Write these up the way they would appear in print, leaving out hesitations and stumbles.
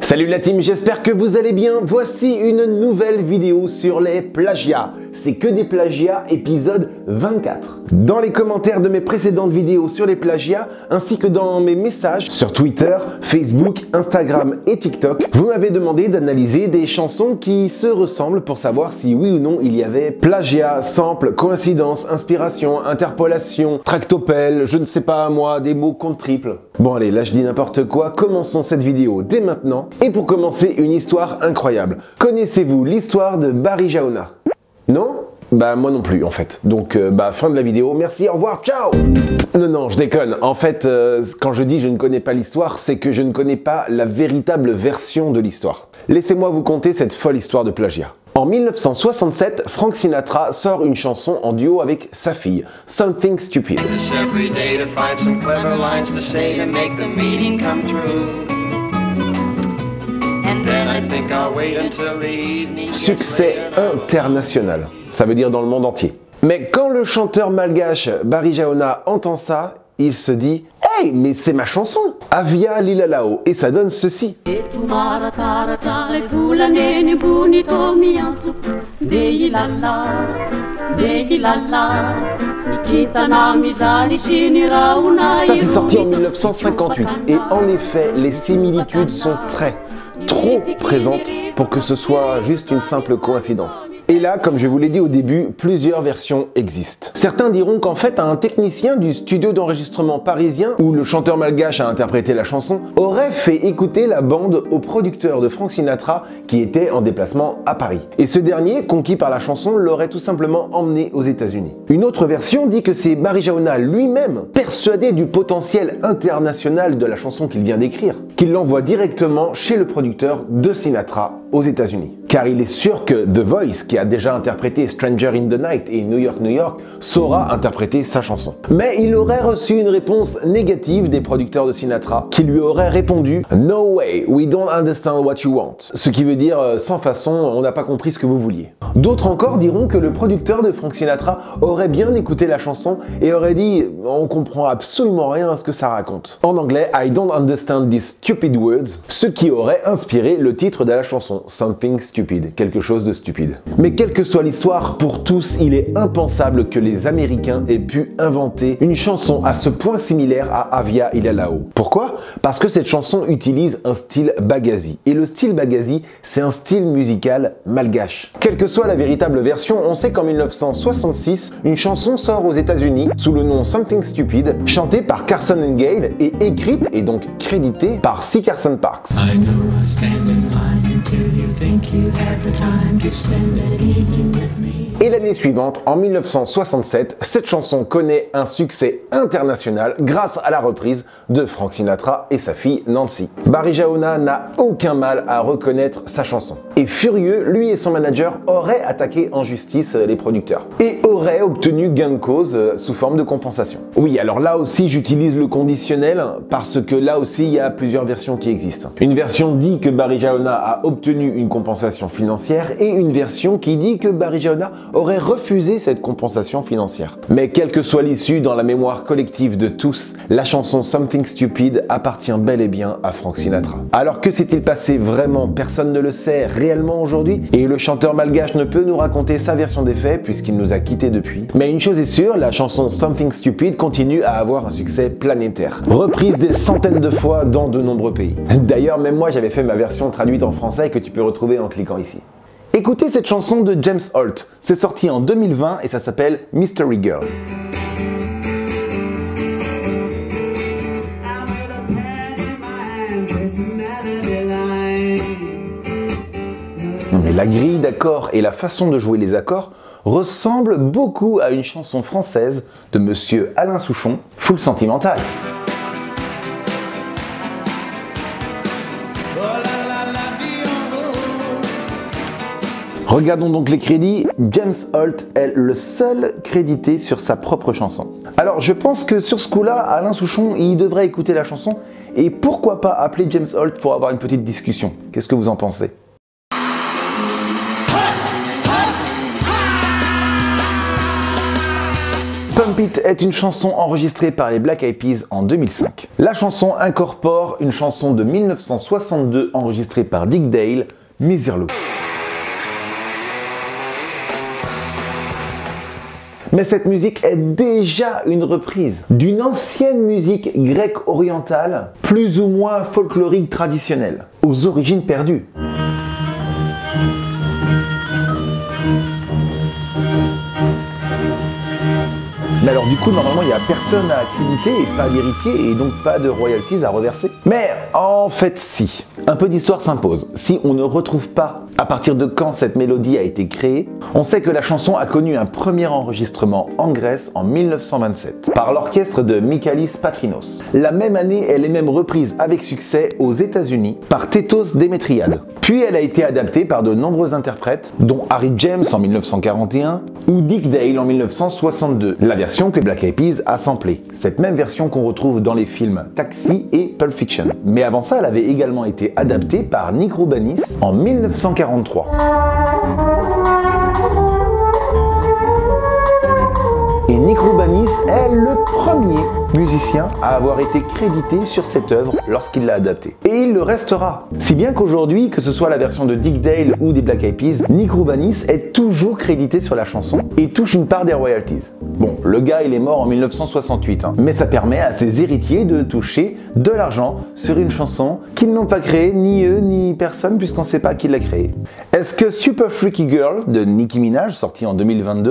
Salut la team, j'espère que vous allez bien. Voici une nouvelle vidéo sur les plagiats. C'est que des plagiats, épisode 24. Dans les commentaires de mes précédentes vidéos sur les plagiats, ainsi que dans mes messages sur Twitter, Facebook, Instagram et TikTok, vous m'avez demandé d'analyser des chansons qui se ressemblent pour savoir si oui ou non il y avait plagiat, sample, coïncidence, inspiration, interpolation, tractopelle, je ne sais pas moi, des mots compte triple. Bon allez, là je dis n'importe quoi, commençons cette vidéo dès maintenant. Et pour commencer, une histoire incroyable. Connaissez-vous l'histoire de Barry Jaona? Non? Bah moi non plus en fait. Donc fin de la vidéo, merci, au revoir, ciao! Non, je déconne. En fait, quand je dis je ne connais pas l'histoire, c'est que je ne connais pas la véritable version de l'histoire. Laissez-moi vous conter cette folle histoire de plagiat. En 1967, Frank Sinatra sort une chanson en duo avec sa fille, Something Stupid. Succès international, ça veut dire dans le monde entier. Mais quand le chanteur malgache Barry Jaona entend ça, il se dit « Hey, mais c'est ma chanson !» Avia Lilalao, et ça donne ceci. Ça c'est sorti en 1958 et en effet les similitudes sont trop présentes pour que ce soit juste une simple coïncidence. Et là, comme je vous l'ai dit au début, plusieurs versions existent. Certains diront qu'en fait, un technicien du studio d'enregistrement parisien, où le chanteur malgache a interprété la chanson, aurait fait écouter la bande au producteur de Frank Sinatra qui était en déplacement à Paris. Et ce dernier, conquis par la chanson, l'aurait tout simplement emmené aux États-Unis. Une autre version dit que c'est Barry Jaona lui-même, persuadé du potentiel international de la chanson qu'il vient d'écrire, qu'il l'envoie directement chez le producteur de Sinatra aux États-Unis. Car il est sûr que The Voice, qui a déjà interprété Stranger in the Night et New York, New York, saura interpréter sa chanson. Mais il aurait reçu une réponse négative des producteurs de Sinatra qui lui auraient répondu « No way, we don't understand what you want ». Ce qui veut dire « sans façon, on n'a pas compris ce que vous vouliez ». D'autres encore diront que le producteur de Frank Sinatra aurait bien écouté la chanson et aurait dit « On comprend absolument rien à ce que ça raconte ». En anglais « I don't understand these stupid words », ce qui aurait inspiré le titre de la chanson « Something Stupid », quelque chose de stupide. Mais quelle que soit l'histoire, pour tous, il est impensable que les Américains aient pu inventer une chanson à ce point similaire à Avia Lilalao. Pourquoi? Parce que cette chanson utilise un style bagazi. Et le style bagazi, c'est un style musical malgache. Quelle que soit la véritable version, on sait qu'en 1966, une chanson sort aux États-Unis sous le nom Something Stupid, chantée par Carson and Gale et écrite et donc créditée par C. Carson Parks. Et l'année suivante, en 1967, cette chanson connaît un succès international grâce à la reprise de Frank Sinatra et sa fille Nancy. Barry Jaona n'a aucun mal à reconnaître sa chanson. Et furieux, lui et son manager auraient attaqué en justice les producteurs et auraient obtenu gain de cause sous forme de compensation. Oui, alors là aussi j'utilise le conditionnel parce que là aussi il y a plusieurs versions qui existent. Une version dit que Barry Jaona a obtenu une compensation financière et une version qui dit que Barry Jaona aurait refusé cette compensation financière. Mais quelle que soit l'issue dans la mémoire collective de tous, la chanson Something Stupid appartient bel et bien à Frank Sinatra. Alors que s'est-il passé vraiment? Personne ne le sait réellement aujourd'hui et le chanteur malgache ne peut nous raconter sa version des faits puisqu'il nous a quittés depuis. Mais une chose est sûre, la chanson Something Stupid continue à avoir un succès planétaire. Reprise des centaines de fois dans de nombreux pays. D'ailleurs, même moi j'avais fait ma version traduite en français que tu peux retrouver en cliquant ici. Écoutez cette chanson de James Holt. C'est sorti en 2020 et ça s'appelle Mystery Girl. Mais la grille d'accords et la façon de jouer les accords ressemblent beaucoup à une chanson française de monsieur Alain Souchon, Full Sentimental. Regardons donc les crédits. James Holt est le seul crédité sur sa propre chanson. Alors je pense que sur ce coup-là, Alain Souchon, il devrait écouter la chanson et pourquoi pas appeler James Holt pour avoir une petite discussion. Qu'est-ce que vous en pensez? Jump It est une chanson enregistrée par les Black Eyed Peas en 2005. La chanson incorpore une chanson de 1962 enregistrée par Dick Dale, Misirlou. Mais cette musique est déjà une reprise d'une ancienne musique grecque orientale, plus ou moins folklorique traditionnelle, aux origines perdues. Mais alors du coup, normalement, il n'y a personne à accréditer et pas d'héritier et donc pas de royalties à reverser. Mais en fait, si. Un peu d'histoire s'impose. Si on ne retrouve pas à partir de quand cette mélodie a été créée, on sait que la chanson a connu un premier enregistrement en Grèce en 1927 par l'orchestre de Michalis Patrinos. La même année, elle est même reprise avec succès aux États-Unis par Tétos Démétriade. Puis elle a été adaptée par de nombreux interprètes, dont Harry James en 1941 ou Dick Dale en 1962. La version que Black Eyed Peas a samplée. Cette même version qu'on retrouve dans les films Taxi et Pulp Fiction. Mais avant ça, elle avait également été adaptée par Nick Roubanis en 1943. Et Nick Roubanis est le premier musicien à avoir été crédité sur cette œuvre lorsqu'il l'a adaptée. Et il le restera. Si bien qu'aujourd'hui, que ce soit la version de Dick Dale ou des Black Eyed Peas, Nick Roubanis est toujours crédité sur la chanson et touche une part des royalties. Bon, le gars il est mort en 1968, mais ça permet à ses héritiers de toucher de l'argent sur une chanson qu'ils n'ont pas créée, ni eux, ni personne, puisqu'on ne sait pas qui l'a créée. Est-ce que Super Freaky Girl de Nicki Minaj, sorti en 2022,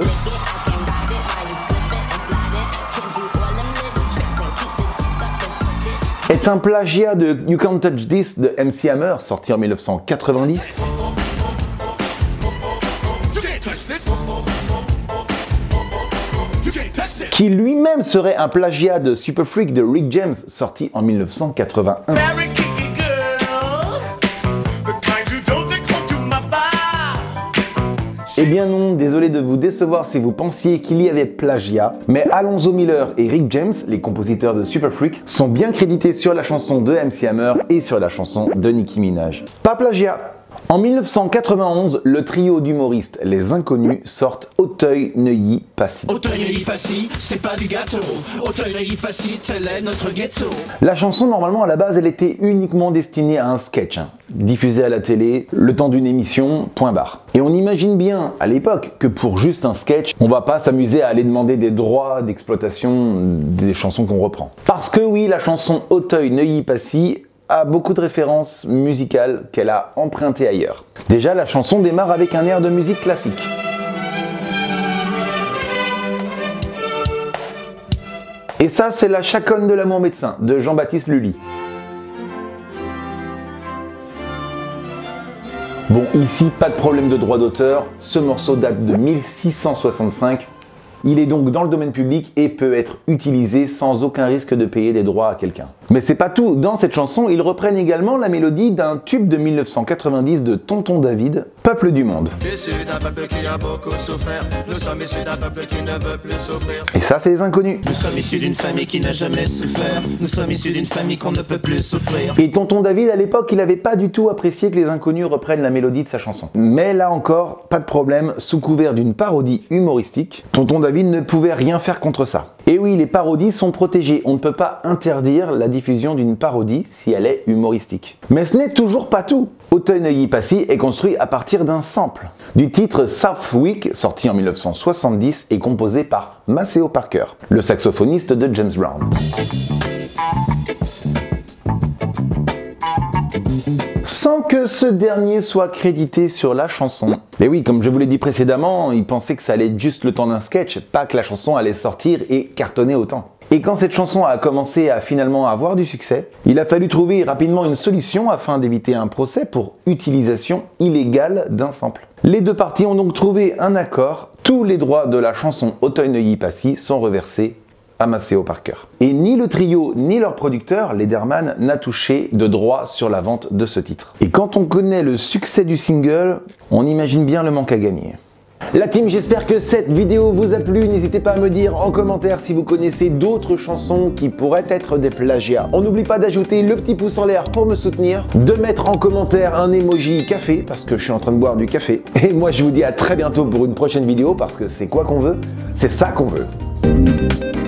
est un plagiat de You Can't Touch This de MC Hammer, sorti en 1990. Qui lui-même serait un plagiat de Super Freak de Rick James, sorti en 1981. Eh bien non, désolé de vous décevoir si vous pensiez qu'il y avait plagiat, mais Alonzo Miller et Rick James, les compositeurs de Super Freak, sont bien crédités sur la chanson de MC Hammer et sur la chanson de Nicki Minaj. Pas plagiat! En 1991, le trio d'humoristes Les Inconnus sortent Auteuil-Neuilly-Passy. Auteuil-Neuilly-Passy, c'est pas du gâteau. Auteuil-Neuilly-Passy, tel est notre ghetto. La chanson, normalement, à la base, elle était uniquement destinée à un sketch, diffusé à la télé, le temps d'une émission, point barre. Et on imagine bien, à l'époque, que pour juste un sketch, on va pas s'amuser à aller demander des droits d'exploitation des chansons qu'on reprend. Parce que oui, la chanson Auteuil-Neuilly-Passy a beaucoup de références musicales qu'elle a empruntées ailleurs. Déjà, la chanson démarre avec un air de musique classique. Et ça, c'est la chaconne de l'amour médecin de Jean-Baptiste Lully. Bon, ici, pas de problème de droit d'auteur. Ce morceau date de 1665. Il est donc dans le domaine public et peut être utilisé sans aucun risque de payer des droits à quelqu'un. Mais c'est pas tout, dans cette chanson, ils reprennent également la mélodie d'un tube de 1990 de Tonton David, Peuple du Monde. Issus d'un peuple qui a beaucoup souffert, nous sommes issus d'un peuple qui ne veut plus souffrir. Et ça, c'est Les Inconnus. Nous sommes issus d'une famille qui n'a jamais souffert, nous sommes issus d'une famille qu'on ne peut plus souffrir. Et Tonton David, à l'époque, il avait pas du tout apprécié que Les Inconnus reprennent la mélodie de sa chanson. Mais là encore, pas de problème, sous couvert d'une parodie humoristique, Tonton David ne pouvait rien faire contre ça. Et oui, les parodies sont protégées, on ne peut pas interdire la diffusion d'une parodie si elle est humoristique. Mais ce n'est toujours pas tout. Auteuil-Neuilly-Passy est construit à partir d'un sample du titre Southwick, sorti en 1970 et composé par Maceo Parker, le saxophoniste de James Brown. Sans que ce dernier soit crédité sur la chanson. Mais oui, comme je vous l'ai dit précédemment, il pensait que ça allait être juste le temps d'un sketch, pas que la chanson allait sortir et cartonner autant. Et quand cette chanson a commencé à finalement avoir du succès, il a fallu trouver rapidement une solution afin d'éviter un procès pour utilisation illégale d'un sample. Les deux parties ont donc trouvé un accord, tous les droits de la chanson Auteuil-Neuilly-Passy sont reversés à Maceo Parker. Et ni le trio ni leur producteur, Lederman, n'a touché de droit sur la vente de ce titre. Et quand on connaît le succès du single, on imagine bien le manque à gagner. La team, j'espère que cette vidéo vous a plu. N'hésitez pas à me dire en commentaire si vous connaissez d'autres chansons qui pourraient être des plagiats. On n'oublie pas d'ajouter le petit pouce en l'air pour me soutenir, de mettre en commentaire un emoji café parce que je suis en train de boire du café. Et moi je vous dis à très bientôt pour une prochaine vidéo parce que c'est quoi qu'on veut? C'est ça qu'on veut. Bye.